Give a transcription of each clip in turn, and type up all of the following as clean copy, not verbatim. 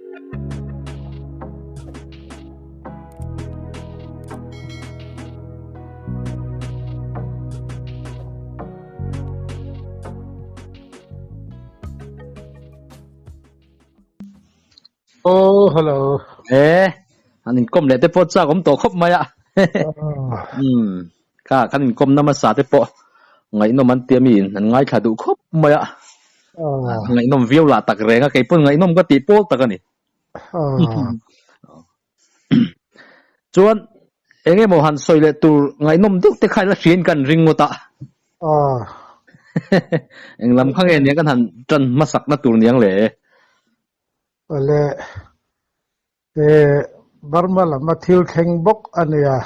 Oh, hello. Anh kom le te po cha kom to khop maya. Ka kan kom na ma sa te po. Ngai no man tiam in an ngai thadu khop maya. Ngai nom viu la tak renga kai pun ngai nom ka ti po tak ani. Chuan enge mo han soile tur ngai nom duk te khai la hrin kan ring mo ta. Eng lam khang en kan han tran masak na tur niang le. Wale Burma la mathil kheng bok ania.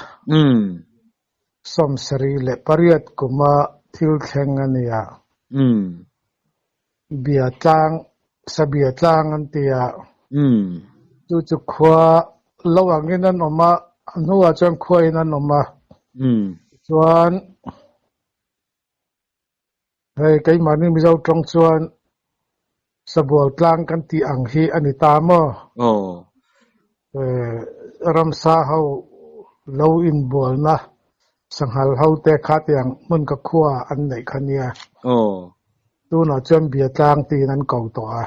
Som sari le pariat kuma thil kheng ania. Bia tlang sabia tlang antia. Tu khwa lawangin an oma nuwa chan khwa inan oma. Chuan hey kai mani mizo trong chuan sabual tlang kan ti ang hi anita mo. Ramsa hau low in bol na sanghal hau te khat yang mun ka khua an nei khania tu na cham bia tlang ti nan ko to a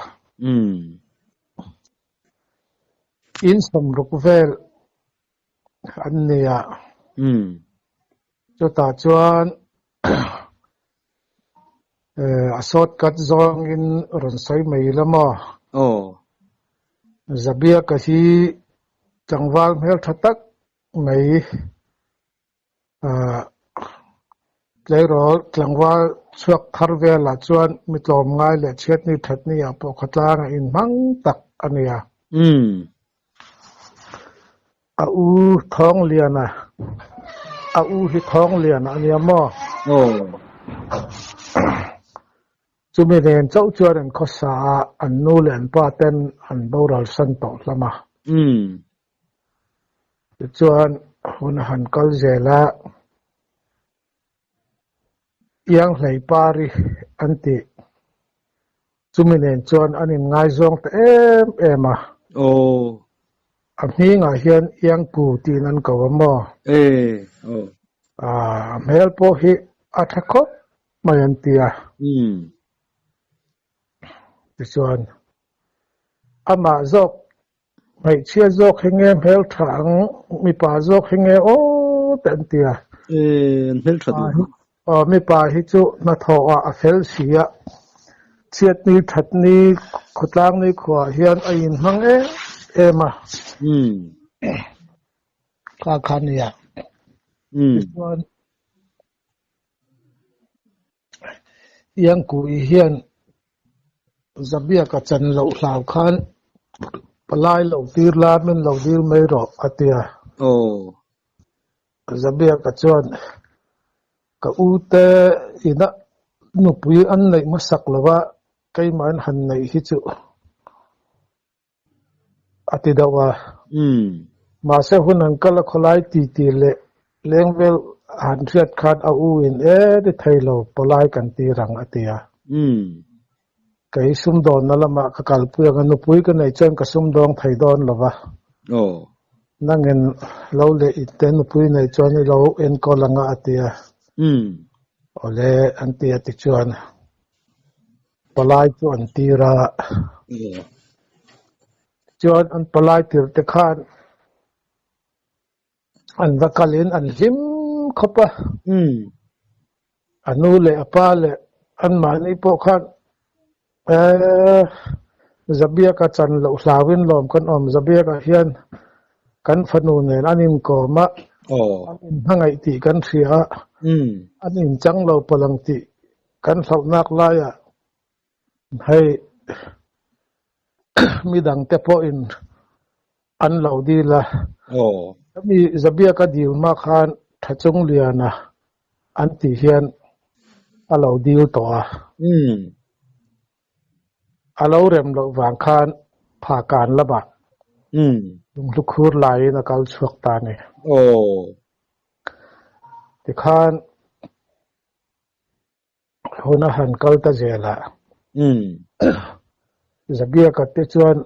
in som rukvel an nia cho ta chuan asot kat zong in ron sai mai lama zabia ka hi changwal mel thatak mai leirol tlangwal chuak tharve la chuan mitlom ngai le chet ni that ni a po khatlang in mang tak ania a u thong liana a u hi thong liana ania mo chumi ren chau chuan an khosa an nu le an pa ten an boral san to lama chuan hun han kal zela yang hlei pari anti chumi nen chuan anin ngai zong te em a a hninga hian yang ku tin an ko mo mel po hi a thakop mai an tia chuan ama zok mai chia zok hinge mel thang mi pa zok hinge o ten tia mel thadu mi pa hi chu na tho a fel sia chiat ni that ni khutlang ni khwa hian a in hmang ema ka khania chuan yang ku hian zabia ka chan lo hlau khan palai lo tir la men lo dir mai ro atia zabia ka chuan ka ute ina nupui an nei masak lawa kai man han nei hi chu atidawa ma se hunan kala kholai ti le lengvel han riat khat a u in de thailo polai kan ti rang atia kai sum don na lama ka kalpu ga nupui ka nei chen ka sum dong thai don lawa nangin lo le iten nupui nei chon ni lo en ko langa atia ole anti ati chuan palai chu an tira chuan an palai tir te khan an vakalin an him khopa anu le apa le an mani po khan zabia ka chan lo hlawin lom kan om zabia ka hian kan phanu nen anin ko ma anin hangai ti kan thria anin chang lo palang ti kan thau nak la ya hai midang te po in an lo di la mi zabia ka dil ma khan thachung liana an ti hian a lo dil to a alo rem lo wang khan pha kan la ba lung lukhur lai na kal chuak ta ne ti khan hona han kal ta zela zabia ka te chuan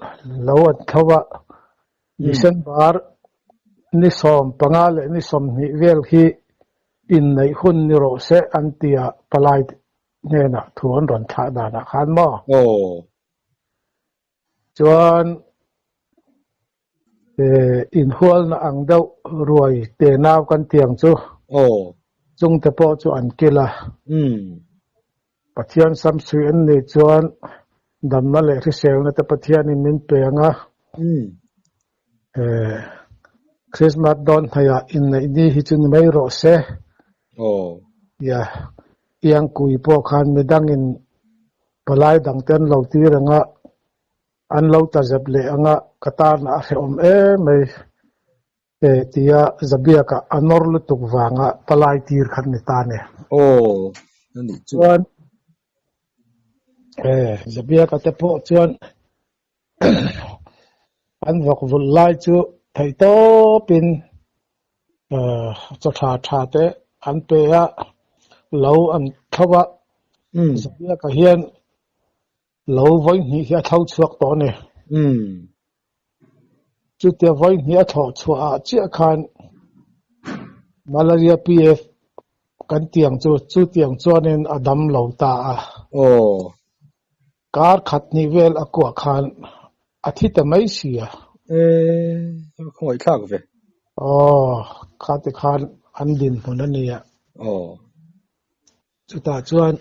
lo at thawa December ni som pangale ni som ni vel hi in nei hun ni ro se antia palai nena thuan ron tha da na khan mo chuan in hual na ang deuh ruai te naw kan tiang chu chung te po chu an kila pathian sam sui an ni chuan dam na le ri sel na te pathian in min penga Christmas don thaya in nei ni hi chun mai ro se ya yang kui po khan midang in palai dang ten lo ti ranga an lo ta zep le anga katar na a om mai tia zabia ka anor lu tuk wanga palai tir khan ni ta ne nani chuan zabia ka te po chuan an vok vul lai chu thai to pin cha tha te an pe a lo an thawa zabia ka hian lo voi ni hi thau chuak to ne chu te voi ni a tho chua chi khan malaria pf kan tiang chu tiang chuanin adam lo ta a kar khat ni vel akwa khan athi ta mai sia khoi thak ve khat khan an din hun ani ya chu ta chuan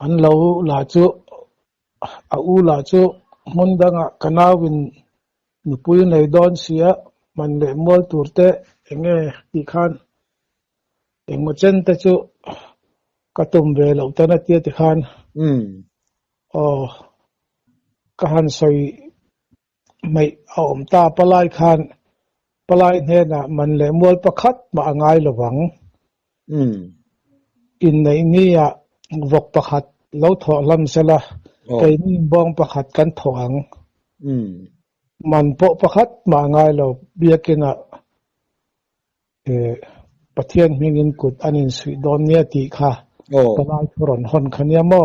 an lo la chu a u la chu mundanga kanawin nupui nei don sia man le mol turte enge ti khan engmo chen te chu katum ve lo tana ti ti khan kahan soi mai om ta palai khan palai ne na man le mol pakhat ma angai lawang in nei ni ya vok pakhat lo tho lam sela kai ni bong pakhat kan thoang man po pakhat ma ngai lo biakina pathian mingin kut anin sui don nia ti kha palai thoron hon khania mo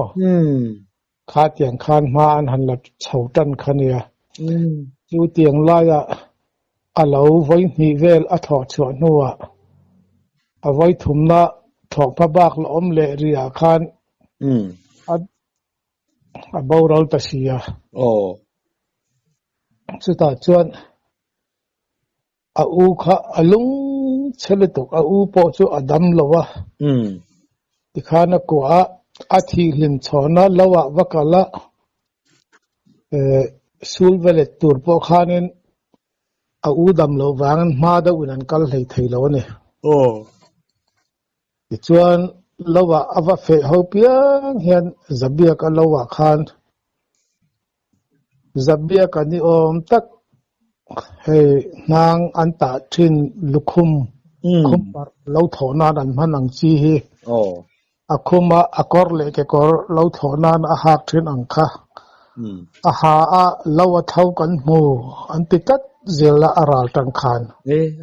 kha tiang khan ma an han la chhautan khania chu tiang la ya alo voi ni vel a tho chho nuwa a voi thumna thok pha bak lo om le ria khan a boral ta sia chu ta chuan a u kha alung cheletuk a u po chu adam lowa ti khana ko a thi lim chona lawa wakala sul velet tur po khanin a u dam lo wangan ma da unan kal hlei thei lo ne ti chuan lawa ava fe ho piang hian zabia ka lawa khan zabia ka ni om tak hei nang anta thin lukhum khumar lo thona dan manang chi hi akhuma akor le ke kor lo thona a hak thin angkha aha a lawa thau kan mu antikat zela aral tang khan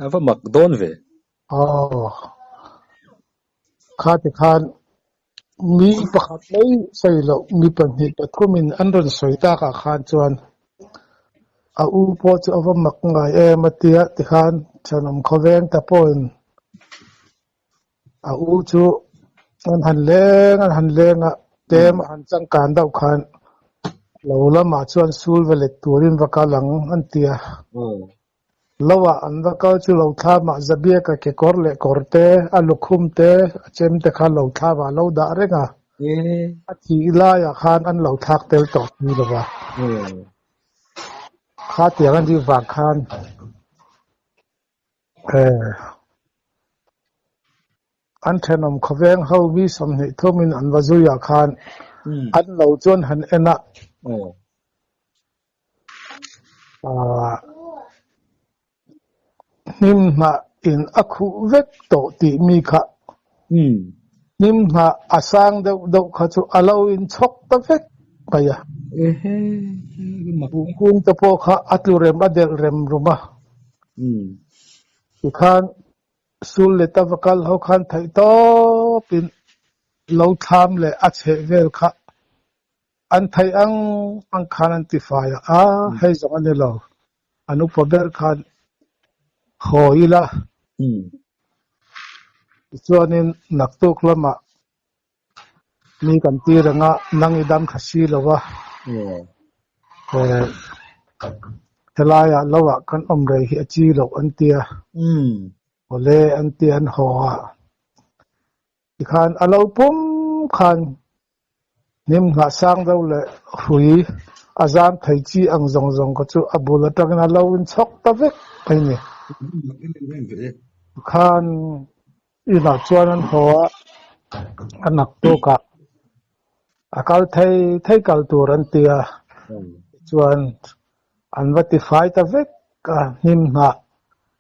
ava mak don ve khati khan mi pakhat lei sei lo mi pahni pathumin anron soita ka khan chuan a u po chu ava mak ngai matia ti khan chanam khoweng ta poin a u chu an han lenga tem han chang kan dau khan lo lama chuan sul velet turin wakalang antia lawa an wakal chu lo tha ma zabia ka ke kor le korte alukhum te chem te kha lo tha wa lo da renga a thi la ya khan an lo thak tel to ni lawa kha tiang an di wa khan an thenom khoweng ho wi som nei thomin an wazu ya khan an lo chon han ena nim ma in akhu vek to ti mi kha nim ma asang deuh kha chu alo in chok ta vek kaya kung ta po kha atlurem adel rem ruma khan sul le ta vakal ho khan thai to pin lo tham le a che vel kha an thai ang khan an ti fai hei zong an lo anu pober khan hoila chuanin naktuk lama mi kan ti ranga nang idam khasi lowa helaya lowa kan omrei hi achi lo an tia ole an ti an ho khan alo pum khan nim nga sang do le hui azam thai chi ang zong zong ko chu abula tangna lo in chok ta vek ai ni khan ina chuan an ho anak to ka akal thai kal tur an tia chuan an vati fai ta vek ka nim nga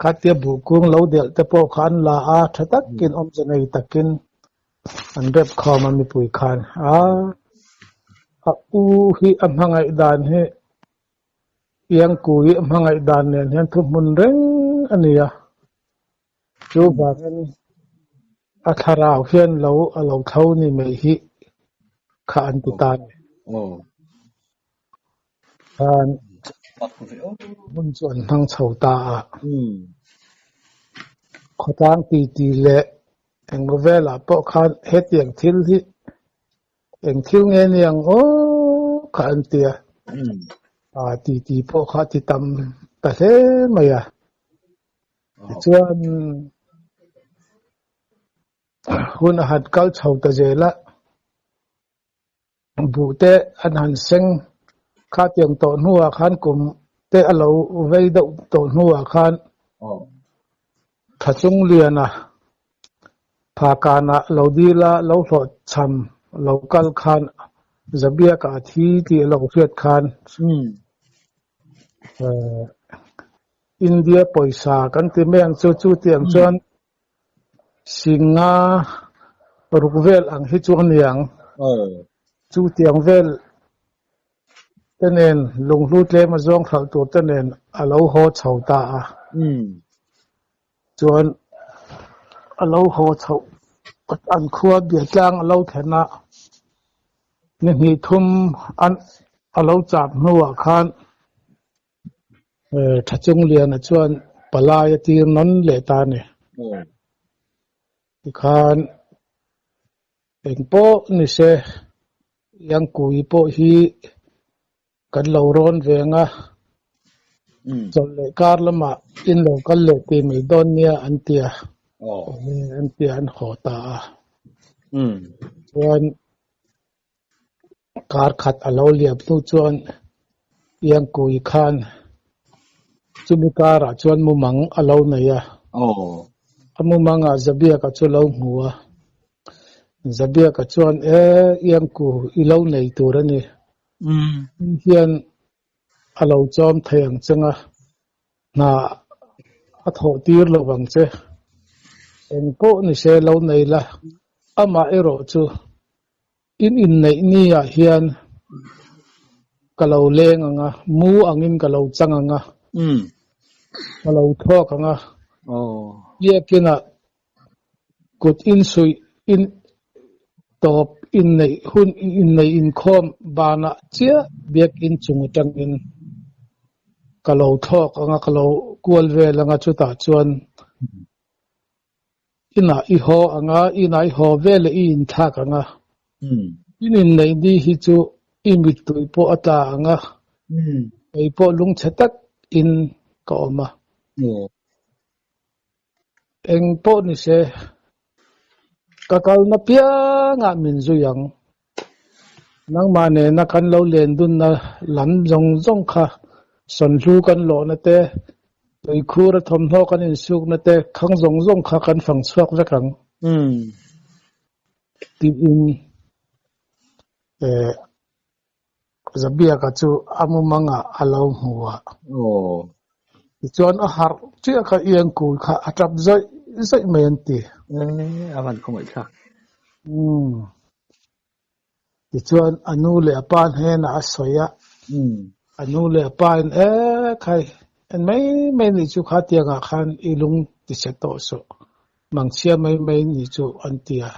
khatia bu kung lo del te po khan la thatak kin om janai takin an rep khom mi pui khan u hi amhangai dan he yang kui amhangai dan nen hen thu mun reng ania chu baran atharau hian lo alo thau ni me hi kha an ti tan khan mun chuan hang chho ta khotang ti le engvela po khan hetiang thil hi eng thil nge niang khan tia ti po kha ti tam ta hle maya chuan hun hat kal chho ta jela bu te an han seng kha tiang to nuwa khan kum te alo vei do to nuwa khan thachung liana phakana lodila lo hlo cham local khan zabia ka thi ti lo fiat khan India poisa kan ti meng chu tiang chuan singa rukvel ang hi chuan yang chu tiang vel tenen lunglu tle ma zong thal tur tenen alo ho chho ta chuan alo ho chho an khuwa bia tlang alo thena ni thum an alo chap nuwa khan thachung lian chuan palaya tir non le ta ne khan engpo ni se yang kui po hi kan lo ron venga chol le kar lama in lo kal le ti mai don nia antia antia an hota chuan kar khat alo liap tu chuan yang kui khan chumikara chuan mumang alo neya amumanga zabia ka chu lo hmuwa zabia ka chuan yang ku ilo nei turani hian alo chom theng changa na atho tir lo bang che engpo ni se lo nei la ama ero chu in nei ni ya hian kalau leng anga mu angin kalau changanga kalau thok anga ye kina kut in sui in top in nei hun in nei in khom bana chia biak in chung tang in kalau thok anga kalau kual vel anga chuta chuan ina I ho anga ina I ho vel in thak anga in nei di hi chu imit tui po ata anga ei po lung chetak in ka oma eng po ni se kakal na pia nga min zuyang nang mane na kan lo len dun na lam zong kha son lu kan lo na te tui khur thom tho kan in suk na te khang zong kha kan phang chuak zakang ti in zabia ka chu amumanga alo huwa chuan a har chia kha iang ku kha atap zai men ti avan khomai kha chuan anu le pan he na asoya anu le pan khai en mai ni chu kha tia ga khan ilung ti se to so mangchia mai ni chu antia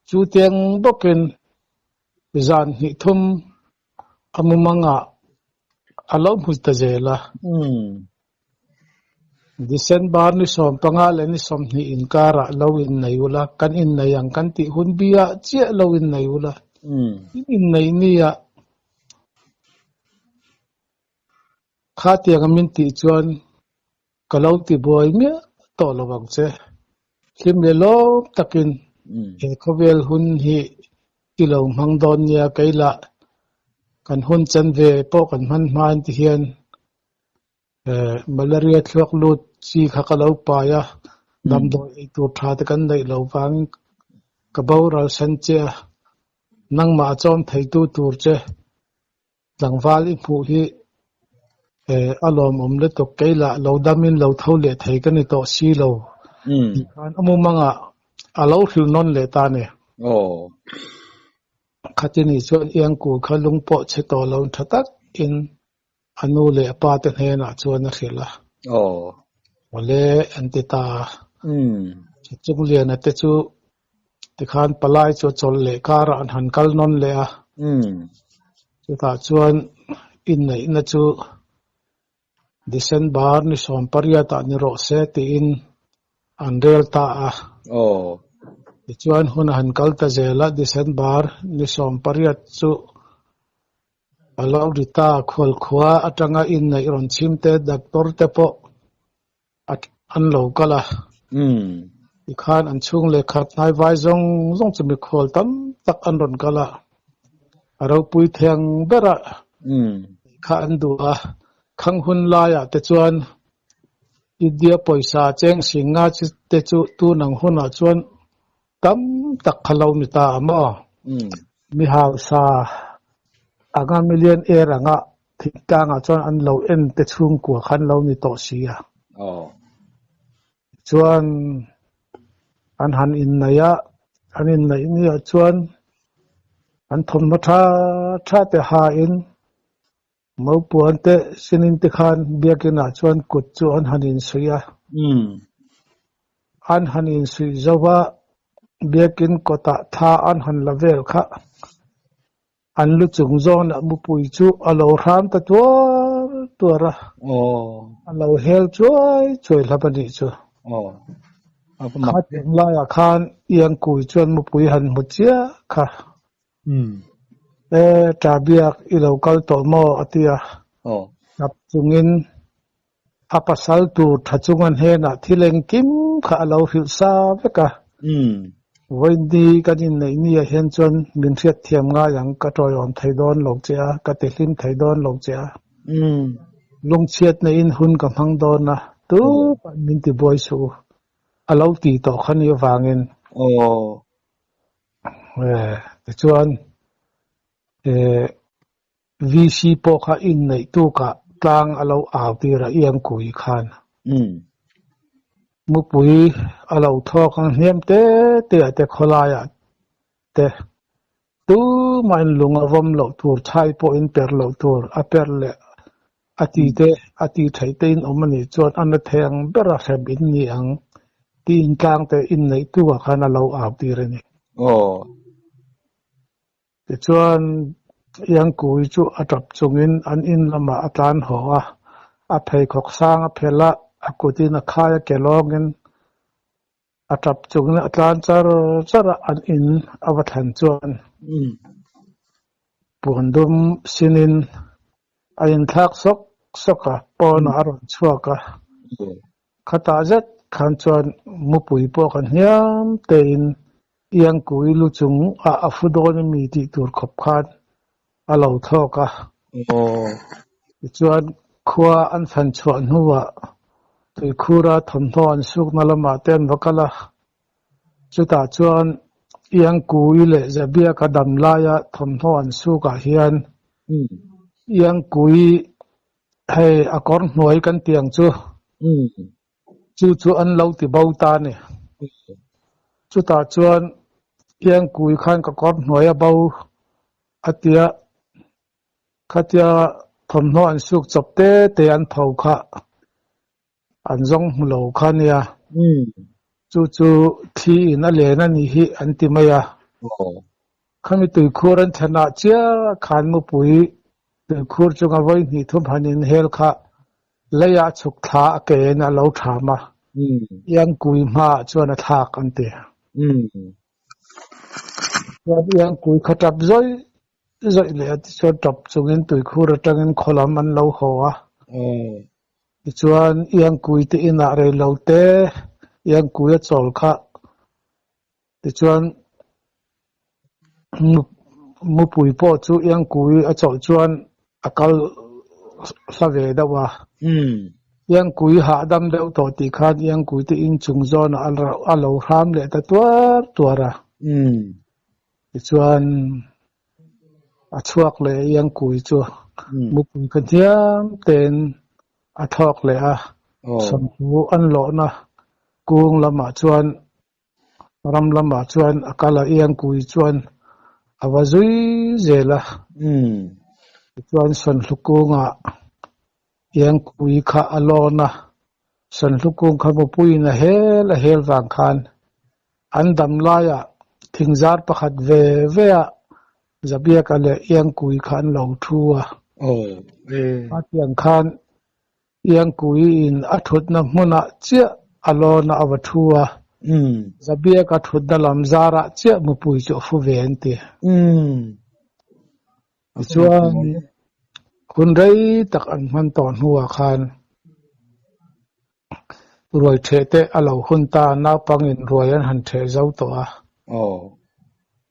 chu tiang bokin zan hi thum amumanga alo mustazela December ni som pangal ni som ni inkara lawin nayula kan in nayang kan ti hunbia chia lawin nayula in nay niya khati ang minti chuan kalau ti boy nge to lawang che him le lo takin e khovel hun hi kilo mangdon nia kaila kan hun chan ve po kan man ti hian malaria thlok lut chi kha kalau pa ya dam do e tu tha te kan dai lo wang ka baural san che nang ma chom thei tu tur che langwal i phu hi alom omle to kaila lo damin lo thole thei kan to si lo kan amumanga alo thil non le ta ne khatini chuan yang ku khalung po che to lo thatak in anu le pa te hena chuan a khila ole antita chung le na te chu ti khan palai chu chol le kar an han kal non le a chu ta chuan in nei na chu December ni som pariata ni ro se ti in an rel ta a chuan hun han kal ta zela December ni som pariat chu alau rita khol khwa atanga in nei ron chimte doctor te po an lo kala ikhan an chung le khat nai vai zong chumi khol tam tak an ron kala aro pui theng bera kha an duwa khang hun la ya te chuan idia poisa cheng singa chi te chu tu nang huna chuan tam tak khalo mi ta ma mi hau sa anga million era nga thika nga chuan an lo en te chung ku khan lo ni to sia chuan an han in na ya an in nei ni chuan an thom na tha te ha in mo puan te sinin te khan biakina chuan kut chu an han in suya an han in sui zawa biakin kota tha an han lavel kha an lu chung zon mu pui chu alo ram ta tuara alo hel choi labani chu khat la ya khan yang kui chuan mu pui han mu chia kha tabiak ilo kal to mo atia nap chungin apasal tu thachungan he na thileng kim kha alo hil sa veka voindi kanin nei ni a hen chon min thiat thiam nga yang ka toy on thaidon lok cha ka te hlin thaidon lok cha lung chiat na in hun ka phang don na tu min ti boy su alo ti to khani wangin te chuan VC po kha in nei tu ka tlang alo aw ti ra yang kui khan mu pui alo thok ang hnem te kholaya te tu man lunga vom lo tur thai po in per lo tur a per le ati thai te in omani chon an theng bera khem in ni ang tin kang te in nei tu ka khan alo aw ti re ni te chuan yang kui chu atap chungin an in lama atlan ho a phei khok sang a phela akutin a khaya kelongin atap chungin atlan char an in awathan chuan pundum sinin ain thak soka pon aron chuaka khata zat khan chuan mupui po kan hiam te in yang kui lu chung a afudon mi ti tur khop khan alo thoka chuan khua an phan chuan huwa tui khura thomtho an suk na lama ten vakala chuta chuan yang kui le zabia ka dam laya thomtho an suka hian yang kui hei akor hnuai kan tiang chu an lo ti bau ta ni chuta chuan yang kui khan ka kor hnuai a bau atia khatia thomno an suk chopte te an phau kha an zong lo khania chu thi in a le na ni hi an ti maya khami tui khuran thana chia khan mu pui tui khur chunga voi ni thum hanin hel kha leya chuk tha ke na lo thama yang kui ma chuan a thak ante yang kui khatap zoi zoi le ati chuan top chungin tui khur atangin kholam an lo hoa chuan yang kui te ina re lo te yang kui a chol kha ti chuan mu pui po chu yang kui a chol chuan akal hlave dawa yang kui ha dam deuh to ti khan yang kui te in chung zon a lo ram le ta tuara ti chuan a chuak le yang kui chu mu pui kan thiam ten a thok le a som hu an lo na kung lama chuan ram lama chuan akala yang kui chuan awazui zela chuan son hlukunga yang kui kha alona son hlukung kha puina hel wang khan andam laya thingzar pakhat ve zabia kale yang kui khan lo thua atiang khan yang kui in athut na hmuna chia alona awathua zabia ka thut na lamzara chia mupui chu fu vente chuan hunrei tak an man ton huwa khan roi the te alo hunta na pangin roi an han the zau to a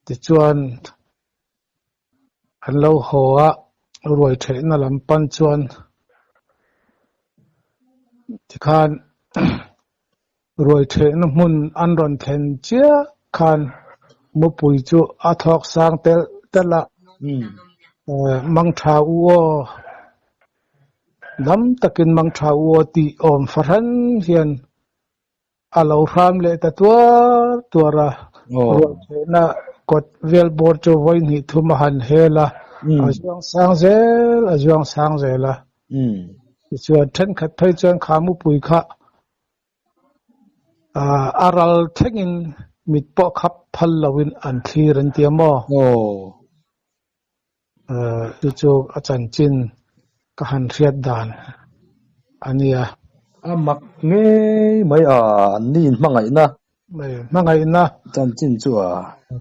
ti chuan an lo hoa roi the na lam pan chuan ti khan roi the na mun an ron thlen chia khan mupui chu a thok sang tela mang tha uo dam takin mang tha uo ti om faran hian alo ram le ta tuara na kot vel bor chu voi ni thum han hela ajuang sang zel chuan then khat phai chuan khamu pui kha aral thengin mit po khap phal lawin an thlir an tiamo chu achan chin ka han riat dan ania mak nge mai nin mangai na chan chin chu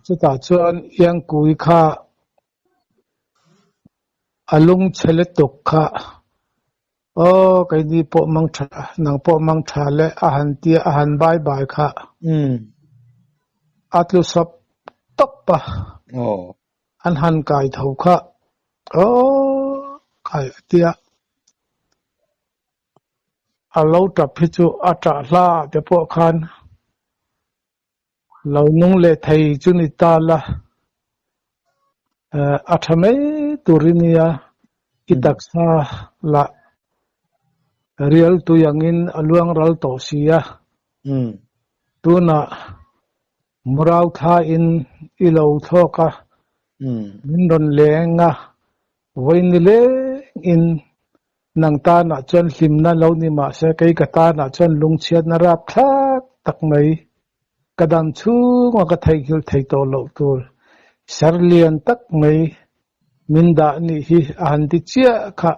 chu ta chuan yang kui kha alung chele tok kha cái đi bộ mang thà nàng bộ mang thà lệ han bai kha atlu sap top pa an han kai thau kha kai tia alo ta phichu ata la te po khan lo nung le thai chu ni ta la athame turinia itaksa la real tu yangin aluang ral to sia tuna murau tha in ilo thoka min ron lenga voinile in nang ta na chon hlimna lo ni ma se kai ka ta na chon lungchiat na rap thak tak mai kadam chu nga ka thai hil thai to lo tur sarlian tak mai min da ni hi an ti chia kha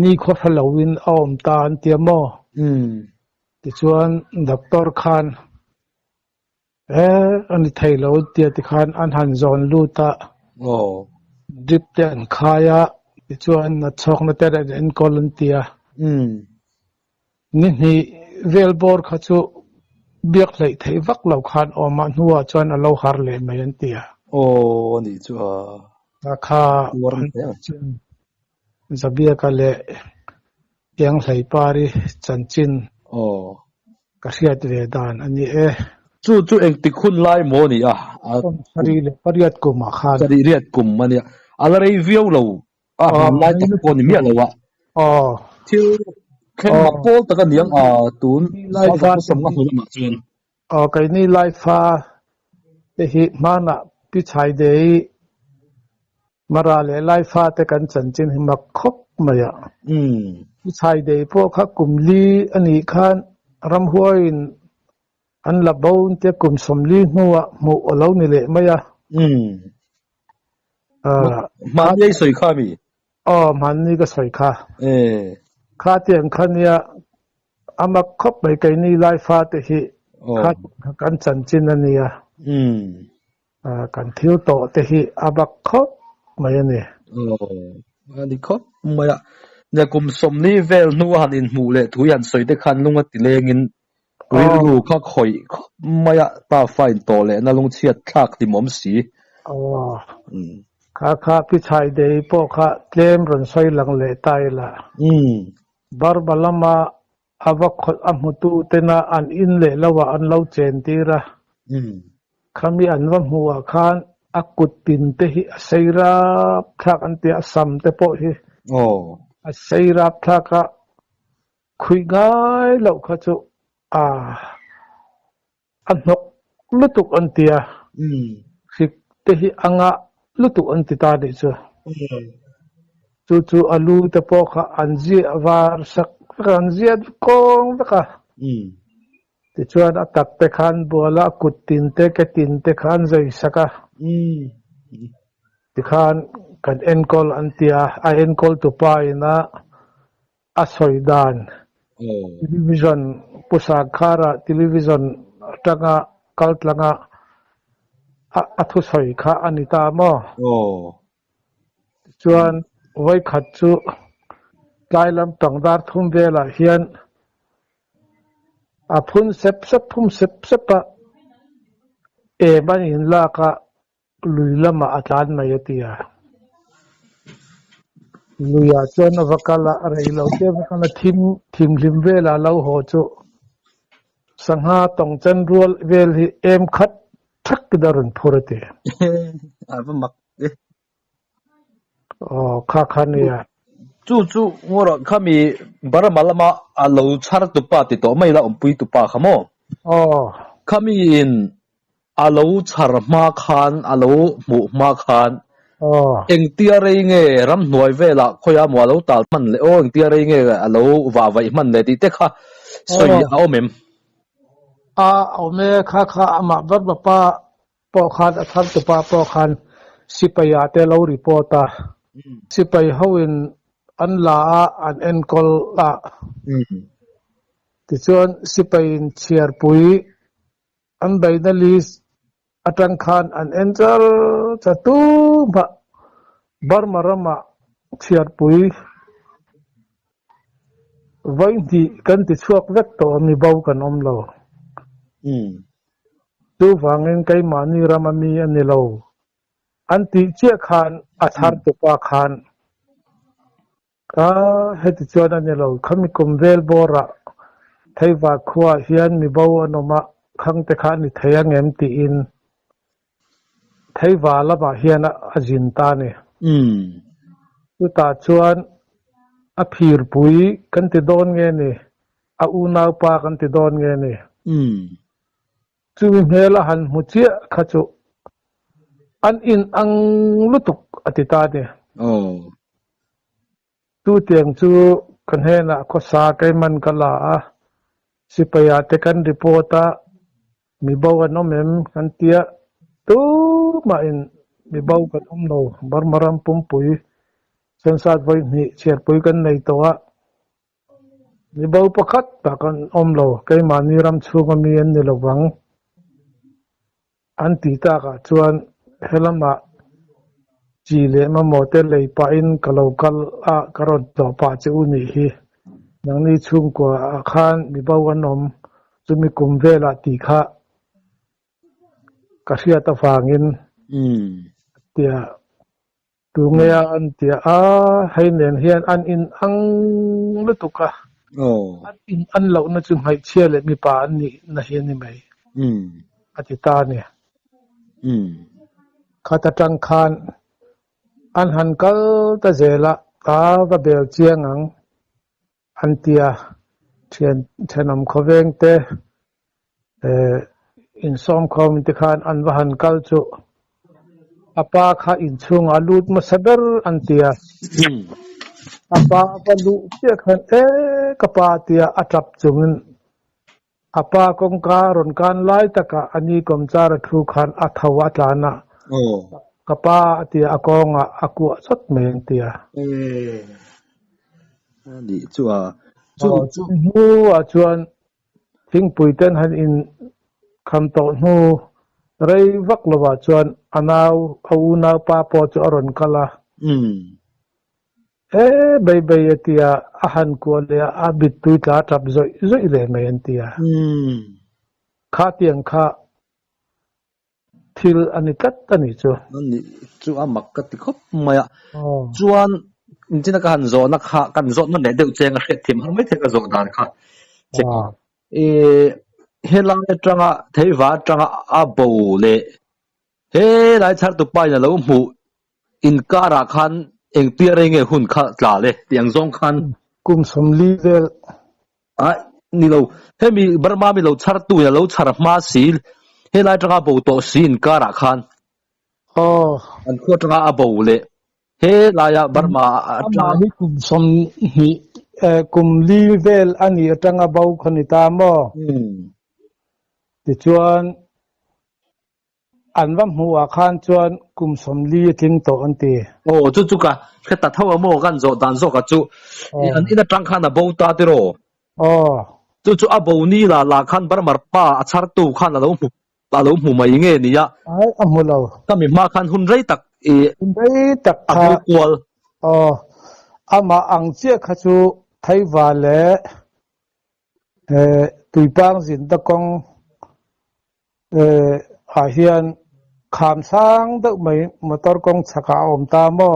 ni kho halawin om tan tiamo ti chuan doctor khan ani thailo tia ti khan an han zon luta drip te an khaya ti chuan na chok na te en kolontia ni velbor kha chu biak lai thei vak lo khan oma nuwa chuan alo har le mai an tia ni chu kha zabia kale yang hlai pari chanchin ka riat ve dan ani chu eng tikhun lai mo ni sari le pariat ko ma khan sari riat kum mani alarei viau lo lai tak ko ni mi lo wa thil khen ma pol ta ka niang tun lai fa som nga hu ma chen kai ni lai fa te hi mana pi chai dei mara le lai fa te kan chanchin hi mak khop maya chai dei po kha kumli ani khan ram huain an la bon te kum somli nuwa mu olo ni le maya man ye soi kha mi man ni ka soi kha kha tiang khania amak khop bai kai ni lai fa te hi kha kan chan chin ania kan thiu to te hi abak khop mai ani ani khop mai ya kum som ni vel nu han in mu le thu yan soi te khan lunga ti lengin ru kha khoi mai ta fain to le na lung chiat thak ti mom si kha pi chai de po kha tlem ron soi lang le tai la bar balama abak khol amutu tena an in le lawa an lo chen tira khami an wa huwa khan akut tin te hi aseira thak an te asam te po hi aseira thaka khui gai lo kha chu an nok lutuk an tia sik te hi anga lutuk an ti ta de chu alu te po kha anji war sak kan ziat kong ka ti chuan atak te khan bola kutin te ke tin te khan zai saka ti khan kan enkol antia a enkol tu pa ina a soidan television pusak khara television tanga kaltlanga athu soi kha anita mo chuan vai khat chu Kailam tangdar thum vela hian aphun sep pa ban in la ka luilama atlan mai atia luya chon avakala reilo te vakala thim lim vela lo ho chu sangha tongchan rual vel hi em khat thak darun phurate abamak kha khania chu ngora khami baramalama alo char tu pa ti to mai la umpui tu pa khamo khami in alo char ma khan alo mu ma khan eng tia rei nge ram noi vela khoya mo lo tal man le eng tia rei nge alo wa vai man le ti te kha soi au mem au me kha ama bar ba pa po khan athar tu pa po khan sipaya te lo reporta sipai hoin an la an enkol la ti chuan sipain chiar pui an baina lis atang khan an enchal chatu ba barmarama chiar pui vai di kan ti chuak vek to mi bau kan om lo tu wangin kai mani ramami ani lo an ti chia khan athar tu pa khan heti chuan ani lo khami kumvel bora theiwa khuwa hian mi bo anoma khangte kha ni theyang em ti in theiwa lama hian ajin ta ni tu ta chuan a phir pui kan ti don nge ni a unau pa kan ti don nge ni chu hmela han mu chia kha chu an in ang lutuk atita ni tu tiang chu kan hena ko sa kai man kala sipaya te kan reporta mi bawa no mem kan tia tu ma in mi baw kan no barmaram pumpui sensat voi ni cher pui kan nei towa mi baw pakhat ta kan omlo kai mani ram chunga mi en ni lowang an ti ta ka chuan helama chile ma mote lei pa in kalokal karon to pa chu ni hi nang ni chung ko khan mi bawanom chumi kumvela ti kha kasia ta fangin tia tu ngeya an tia hainen hian an in ang lutuka an in an lo na chung hai chiale mi pa an ni na hian ni mai atita ni khata tang khan an han kal ta zela va bel chiangang an tia thianam khoveng te in som khom ti khan an va han kal chu apa kha in chung alut ma saber an tia apa balu tia khan kapa tia atap chungin apa kong ka ron kan lai taka ani kom chara thu khan athawa tlana kapa tia akonga aku sot men tia đi chua chu nu a chuan thing puiten han in kham to nu rei vak lawa chuan anau au na pa po chu aron kala bay tia ahan ko le a bit tu ta tap zoi le men tia kha tiang kha thil ani kat ani chu amak ka ti khop maya chuan inchina ka han zo na kha kan zo no ne deu chenga hret thim har mai theka zo dan kha helang atanga theiwa atanga a bo le he lai char tu pai na lo mu in kara khan eng pia nge hun kha tla le tiang zong khan kum som li vel ni lo he mi Burma mi lo char tu ya lo char ma sil he lai atanga bo to sin kara khan an ko atanga a bo le he lai ya Burma atanga ni kum som ni kum li vel ani atanga bo khani ta mo ti chuan an vam huwa khan chuan kum som li tling to an ti chu ka khe ta thaw mo kan zo dan zo ka chu an ina tang khan a bo ta ti ro chu a bo ni la khan Burma pa a char tu khan lo mu mai nge ni ya ai amulo ka mi ma khan hun rei tak kha kwal ama ang che kha chu thaiwa le tuipang zin ta kong a hian kham sang da mai motor kong chaka om ta mo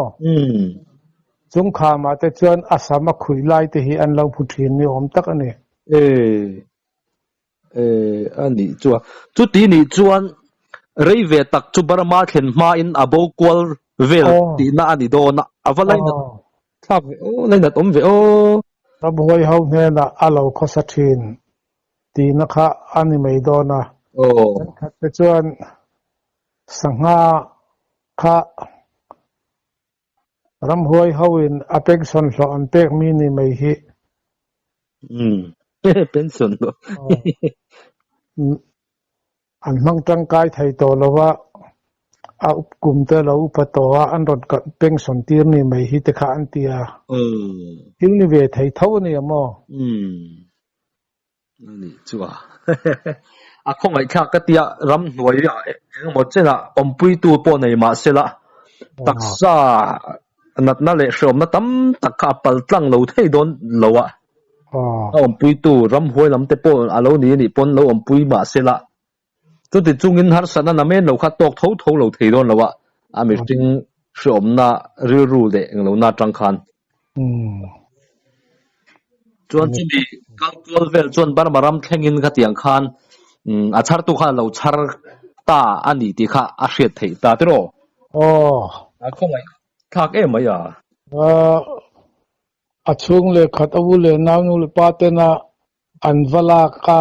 chung khama te chuan asama khui lai te hi an lo phuthin ni om tak ani ani chu ti ni chuan rei ve tak chu Burma thlen ma in abo kwal vel ti na ani do na avalai na thak lai na tom ve raboi ho ne na alo khosathin ti na kha ani mai do na khat te chuan sangha kha ram huai hoin apek son lo an pek mi ni mai hi pension lo an mang tang kai thai to lowa a kum te lo upatowa an rot ka pension tir ni mai hi te kha an tia hil ni ve thai thau ni amo ani chuwa a khong ai kha ka tia ram hnuai ya mo chena ompui tu po nei ma sela taksa nat na le shom na tam takka pal tlang lo thei don lowa ompui tu ram huai lam te po alo ni pon lo ompui ma sela tu ti chungin har sana na men lo kha tok tho lo thei don lowa a mi ting shom na ru le lo na tang khan chuan chu bi kalkol vel chuan Burma ram thlengin kha tiang khan a char tu kha lo char ta ani ti kha a hriat thei ta te ro a khomai thak em mai ya a chung le khat awu le naw nu le pa te na an vala ka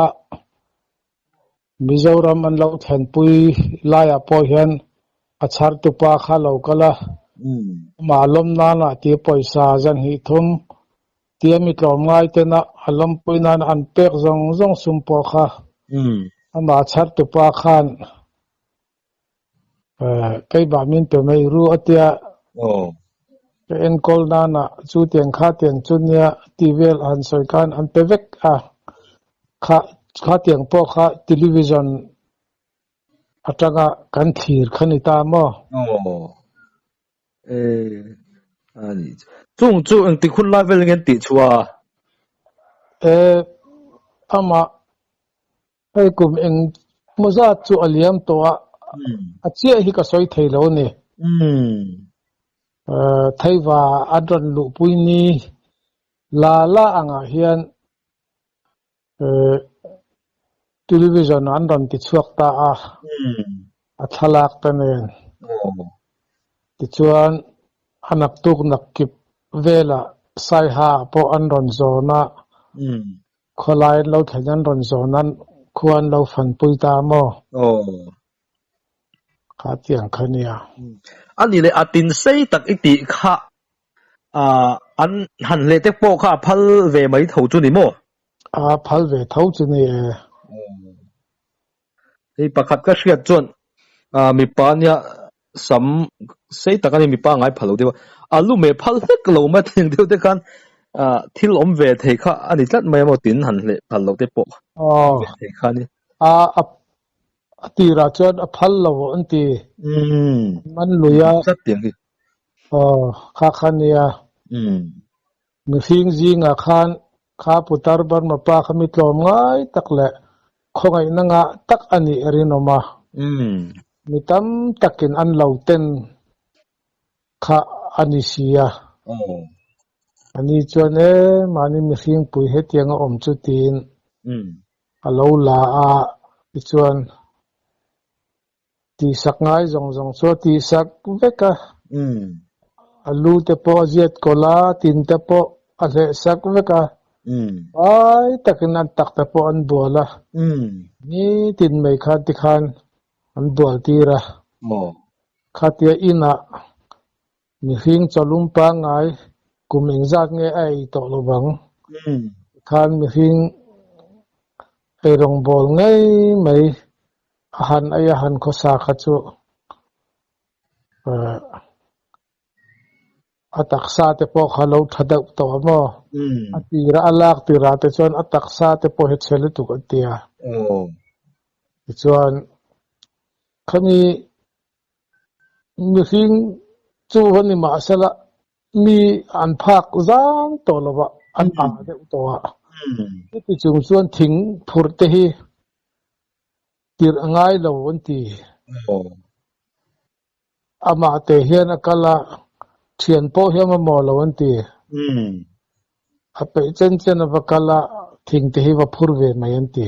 Mizoram an lo than pui la ya po hian a char tu pa kha lo kala malom na na ti poisa jan hi thum ti mi tlom ngai te na alom pui na an pek zong sum po kha ama char tu pa khan kai ba min pe mai ru atia en kol na chu tiang kha tiang chunya tivel an soi kan an pevek kha tiang po kha television atanga kan thir khani ta mo ani chu ang ti khun level ngen ti chua ama ai kum eng moza chu aliam to a chia hi ka soi thei lo ni thaiwa adron lu puini la anga hian television an ron ti chuak ta a thalak ta nen ti chuan anak tuk nak kip vela sai ha po an ron zona kholai lo thajan ron zonan khuan lo fan pui ta mo kha tiang khania ani le atin sei tak iti kha an han le te po kha phal ve mai tho chu ni mo phal ve tho chu ni ei pakhat ka hriat chuan mi pa nia sắm xây tất cả những mi pa ngay phalo đi alu me phal hết lâu mà tiếng điều đấy kan thil về thì khá anh ấy rất mấy một tiếng hẳn lệ phalo đấy bộ về thì khá đi ti ra chuan phal lo an ti man luya rất tiếng đi kha khania mi hing zinga khan kha putar bar ma pa khami tlom ngai takle khongai nanga tak ani erinoma mitam takin an lo ten kha ani sia ani chuan mani mi hing pui hetianga om chu tin alo la chuan ti sak ngai zong so ti sak veka alu te po ziet kola tin te po ale sak veka ai takin an tak te po an bola ni tin mai khan ti khan an bol tira khatia ina mi hing chalum pa ngai kumeng zat nge ai to lo bang khan mi hing ai rong bol ngai mai han khosa khachu ataksa te po khalo thadau to mo atira alak tira te chuan ataksa te po he chhele tu atia chuan khani mi hing chu hani ma sala mi an phak zang to lova an de to ti chung chuan thing phur te hi tir angai lo an ti ama te hian akala thian po hiam mo lo an ti ape chen avakala thing te hi va phur ve mai an ti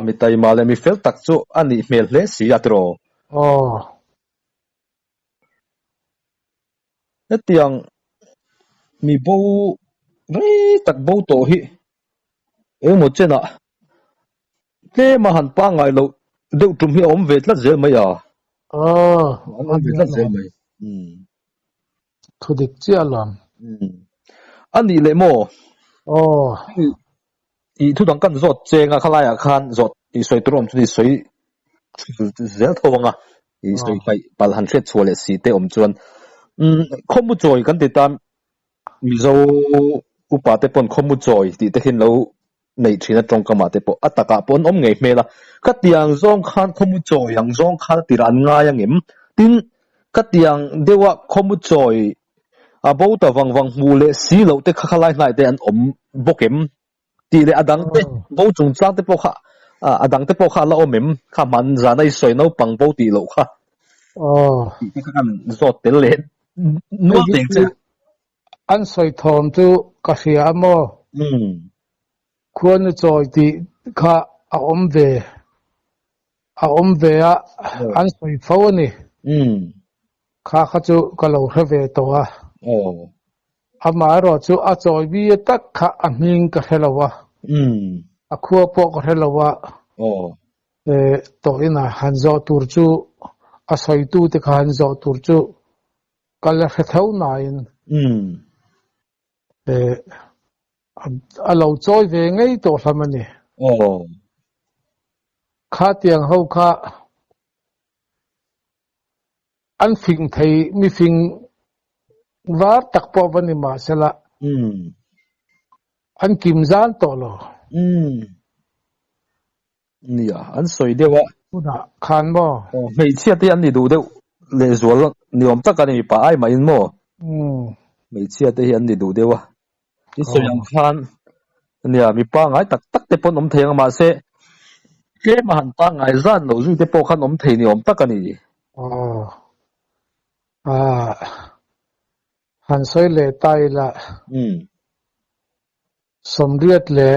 mi tai male mi fel tak chu ani mel hle si atro tiang mi bo rei tak bo to hi mo chena ke ma han pa ngai lo deuh tum hi om ve tla zel mai om ve tla zel mai thudik chi alam ani le mo i thu dang kan zot chenga khalaya khan zot i soi trom chu ni soi zel thowanga i soi pai pal han thret chole si te om chuan khomu choi kan ti tam mizo upa te pon khomu choi ti te hin lo nei thina tong kama te po ataka pon om ngei mela katiang zong khan khomu choi yang zong khan tiran nga yang em tin katiang dewa khomu choi abo ta wang mu le si lo te khalai nai te an om bokem ti le adang te bo chung chang te po kha adang te po kha la omem kha man za nai soi no pang bo ti lo kha ti khan zot tel le no teng che an soi thom tu ka hria mo khuan choi ti kha a om ve an soi fo ni kha chu ka lo hre to ama ro chu a choi bi tak kha a hing ka helawa a khua po ka helawa to ina hanzo tur chu a soi tu te kha hanzo tur chu kal he thau nain a lo choi ve ngei to hlamani kha tiang ho kha an phing thei mi phing var tak po bani ma sala an kim zan to lo nia an soi dewa una khan mo mei chia te an ni du de le zual niom tak ani pa ai ma in mo mei chia te an ni du dewa ti soyang khan nia mi pa ngai tak te pon om theng ma se ke ma han pa ngai zan lo zu te po khan om thei ni om tak ani han soi le tai la somriat le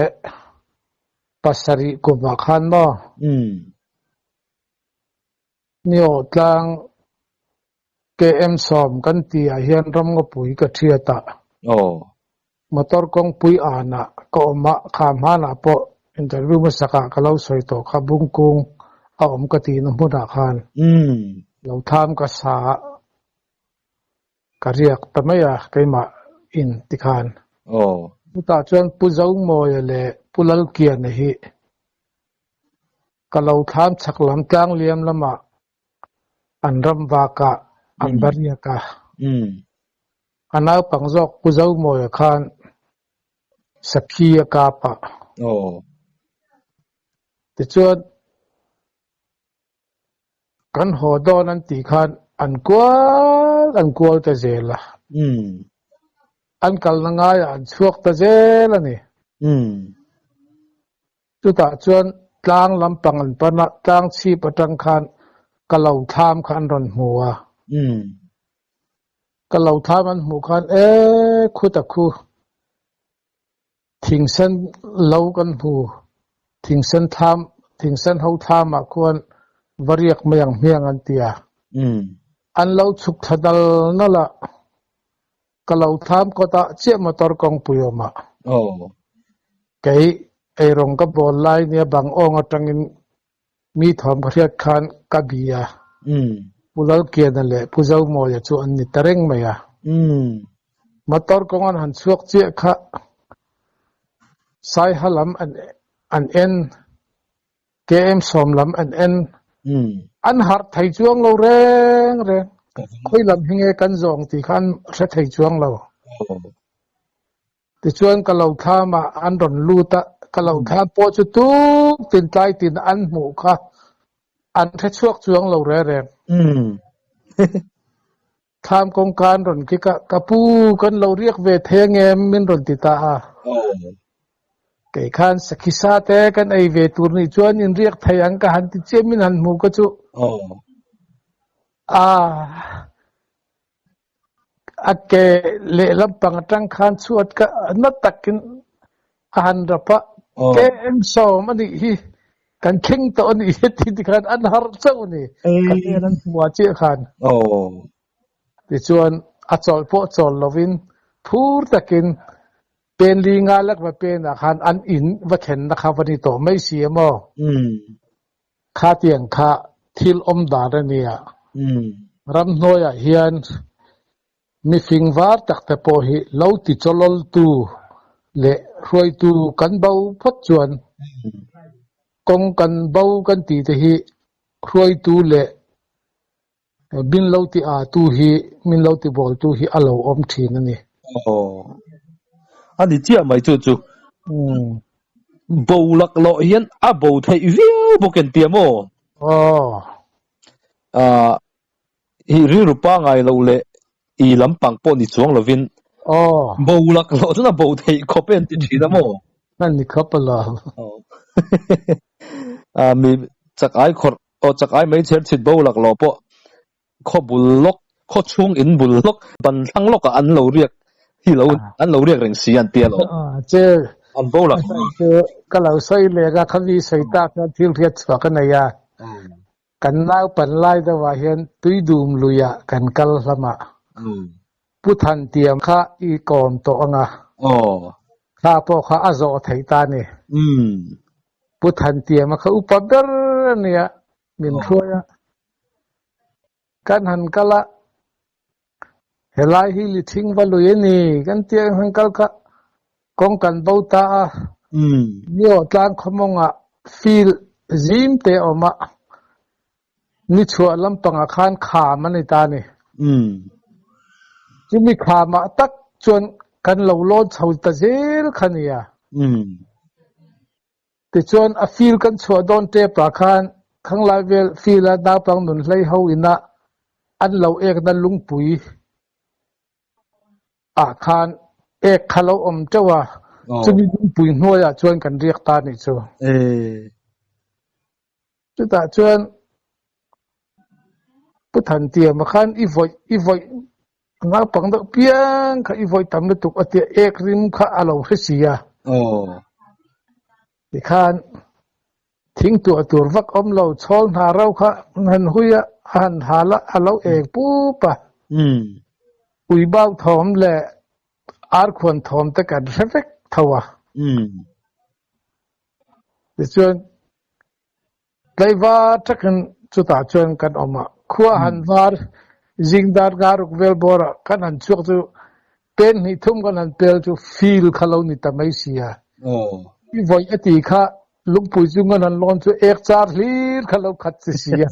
pasari ko ma khan mo nio tlang KM som kan ti a hian ram ngo pui ka thiata motor kong pui ana ko ma kham hana po interview ma saka kalau soi to kha bung kung a om ka ti no muda khan lo tham ka sa kariak tamaya kaima in tikhan ta chuan pu zau mo le pulal kia ne hi kalau tham chaklam tlang liam lama an ramwa ka an baria ka anau pangjok puzau moya khan sakhiya ka pa ti chuan kan ho don an ti khan an kwal ta zela an kal na nga ya an chuak ta zela ni chu ta chuan tlang lampang an pana tlang chi patang khan kalau tham khan ron hmuwa kalau tham an hmu khan khuta khu thingsan lo kan hmu thingsan ho tham a khuan variak mayang hiang an tia an lo chuk thadal na la kalau tham ko ta che motor kong puyoma kai ei rong ka bol lai nia bang ong atangin mi thom khriat khan kabia pulal ke na le puzau mo ya chu an ni tareng maya motor kong an han chuak che kha sai halam an en km somlam an en an har thai chuang lo reng khoi lam hinge kan zong ti khan re thai chuang lo ti chuan kalau thama an ron luta kalau tha po chu tu tin tai tin an mu kha an re chuak chuang lo reng tham kong kan ron ki ka pu kan lo riak ve thengem min ron ti ta cái khan sakisa te kan ai ve tur ni chuan in riak thai ang ka han ti chemin han mu ka chu ke le lampang tang khan chuat ka na takin han rapa ke em so mani hi kan khing to ni ti khan an har chau ni kan an wa che khan ti chuan a chol po chol lovin phur takin pen li nga lak va pen a khan an in va then na kha vani to mai si mo kha tiang kha thil om da ra nia ram noya hian mi fingwar tak te po hi lo ti cholol tu le roi tu kan bau phot chuan kong kan bau kan ti te hi roi tu le bin lo ti a tu hi min lo ti bol tu hi alo om thin ani anh đi chia mai chu bầu lạc lộ hiền bầu thấy viu bộ kiện tiệm ô hi ri rupa ngai lo le i lampang po ni chuang lovin bầu lạc lộ chu na bầu thấy ko pen ti thi da mo nan ni khapala mi chak ai khor chak ai mai cher chit bầu lạc lộ po kho bul lok kho chung in bul lok ban thang lok an lo riak hi lo an lo riak reng si an tia lo che an bo la ka lo sai le ga khawi sai ta ka thil riat chwa ka na ya kan nau pan lai da wa hian tui dum luya kan kal hlama pu than tiam kha i kom to anga kha po kha azo thei ta ni pu than tiam kha upadar nia min thoya kan han kala helai hi li thing va lui ni kan tiang han kal ka kong kan bo ta nio tlang khomonga feel zim te oma ni chua lampanga khan kha mani ta ni chumi kha ma tak chuan kan lo lon chho ta zel khania ti chuan a feel kan chua don te pa khan khang lai vel feel a da pang nun hlei ho ina an lo ek na lungpui khan ek khalo om chawa chumi lungpui hnoya chuan kan riak ta ni chu chu ta chuan pu than tiam khan i voi nga pang da piang kha i voi tam na tuk atia ek rim kha alo hsia ti khan thing tu atur vak om lo chol na rau kha han huya han hala alo ek pu pa ui bao thom le ar khon thom ta kan refek thawa ti chuan tlaiwa takan chuta chuan kan oma khua han var jingdar garuk vel bora kan han chuak chu pen ni thum kan han pel chu feel khalo ni tamai sia i voi ati kha lungpui chu ngan han lon chu ek char hlir khalo khat sia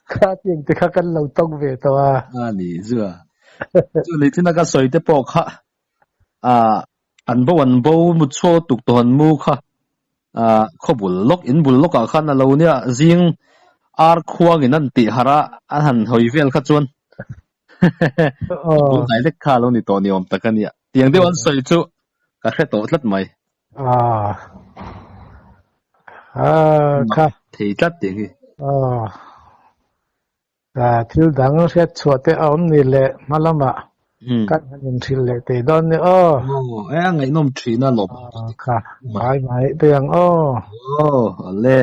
Khá tiếng thì khá cần lâu tông về tao à. Nì chưa. Chú lý thì naka xoay tế bò khá. Anh bố một số tục tổ hẳn mù khá. Khó bùl lốc khá nà lâu nè. Riêng ar khuwa ngin an tih hara an han hoi vel kha chuan bu ngai lek kha lo ni to ni om takania tiang de wan soi chu ka khe to tlat mai kha thei tlat ting hi thil dang se chuate om ni le malama kan hanin thil le te don ni ngai nom thina lop kha mai piang le